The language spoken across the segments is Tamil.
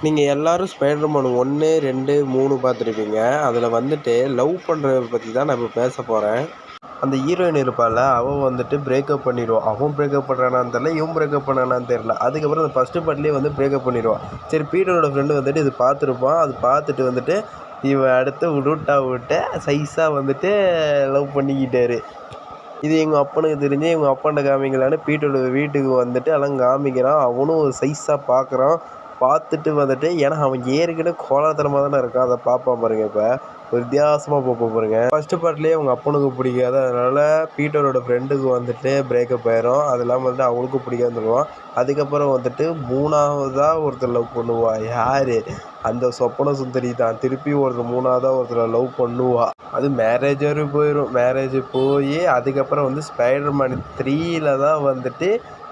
நீங்கள் எல்லோரும் ஸ்பைடர்மேன் 1, 2, 3 பார்த்துருப்பீங்க. அதில் வந்துட்டு லவ் பண்ணுறத பற்றி தான் நான் இப்போ பேச போகிறேன். அந்த ஹீரோயின் இருப்பாள், அவன் வந்துட்டு பிரேக்கப் பண்ணிடுவான். அவன் பிரேக்கப் பண்ணுறானான்னு தெரில, இவன் பிரேக்கப் பண்ணானான்னு தெரில. அதுக்கப்புறம் அந்த ஃபஸ்ட்டு பார்ட்லேயே வந்து பிரேக்கப் பண்ணிடுவான். சரி, பீட்டரோட ஃப்ரெண்டு வந்துட்டு இது பார்த்துருப்பான். அது பார்த்துட்டு வந்துட்டு இவன் அடுத்து விட்டு சைஸாக வந்துட்டு லவ் பண்ணிக்கிட்டாரு. இது எங்கள் அப்பனுக்கு தெரிஞ்சு இவங்க அப்பாண்ட காமிக்கலான்னு பீட்டரோட வீட்டுக்கு வந்துட்டு எல்லாம் காமிக்கிறான். அவனும் ஒரு சைஸாக பார்க்குறான். பார்த்துட்டு வந்துட்டு ஏன்னா அவன் ஏற்கனவே கோலாத்தனமாக தானே இருக்கான். அதை பார்ப்பான் பாருங்க. இப்போ ஒரு வித்தியாசமாக பார்ப்போம் பாருங்க. ஃபஸ்ட்டு பார்ட்லேயே அவங்க அப்பனுக்கு பிடிக்காது. அதனால் பீட்டரோட ஃப்ரெண்டுக்கு வந்துட்டு பிரேக்கப் ஆயிரும். அது இல்லாமல் வந்துட்டு அவனுக்கும் பிடிக்காதுன்னு சொல்லுவான். அதுக்கப்புறம் வந்துட்டு 3ஆவதாக ஒருத்தர் லவ் பண்ணுவா. யார்? அந்த சொப்பன சுந்தரி தான். திருப்பி ஒருத்தர் 3ஆவதாக ஒருத்தர் லவ் பண்ணுவா. அது மேரேஜ் வரையும் போயிடும். மேரேஜ் போய் அதுக்கப்புறம் வந்து ஸ்பைடர்மேன் 3ல் தான் வந்துட்டு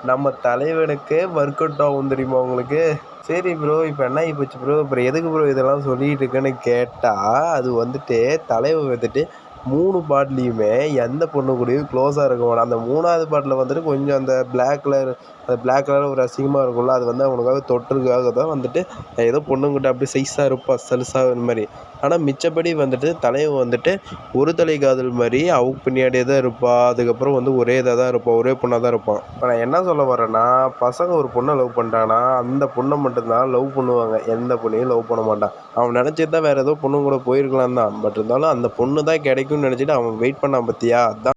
நம்ம தலைவனுக்கு ஒர்க் அவுட் ஆகும். தெரியுமா உங்களுக்கு? சரி ப்ரோ, இப்போ என்ன ஆகி போச்சு ப்ரோ? அப்புறம் எதுக்கு ப்ரோ இதெல்லாம் சொல்லிகிட்டு இருக்குன்னு கேட்டால், அது வந்துட்டு தலைவன் வந்துட்டு 3 பாட்லேயுமே எந்த பொண்ணு கூடயும் க்ளோஸாக இருக்க மாட்டான். அந்த 3ஆவது பாட்டில் வந்துட்டு கொஞ்சம் அந்த பிளாக் கலர் ஒரு அசிங்கமாக இருக்கும்ல, அது வந்து அவனுக்காக தொட்டுறதுக்காக தான் வந்துட்டு ஏதோ பொண்ணுங்கிட்ட அப்படியே சைஸாக இருப்பாள், சலுசாக இந்த மாதிரி. ஆனால் மிச்சப்படி வந்துட்டு தலைவன் வந்துட்டு ஒரு தலை காதல் மாதிரி அவங்க பின்னாடியே தான் இருப்பாள். அதுக்கப்புறம் வந்து ஒரே இதாக தான் இருப்பான், ஒரே பொண்ணாக தான் இருப்பான். இப்போ நான் என்ன சொல்ல வரேன்னா, பசங்க ஒரு பொண்ணை லவ் பண்ணிட்டாங்கன்னா அந்த பொண்ணை மட்டும்தான் லவ் பண்ணுவாங்க, எந்த பொண்ணையும் லவ் பண்ண மாட்டான். அவன் நினச்சிட்டு தான் வேறு ஏதோ பொண்ணு கூட போயிருக்கலாம் தான். பட் இருந்தாலும் அந்த பொண்ணு தான் கிடைக்கும்னு நினச்சிட்டு அவன் வெயிட் பண்ணான் பார்த்தியா? அதான்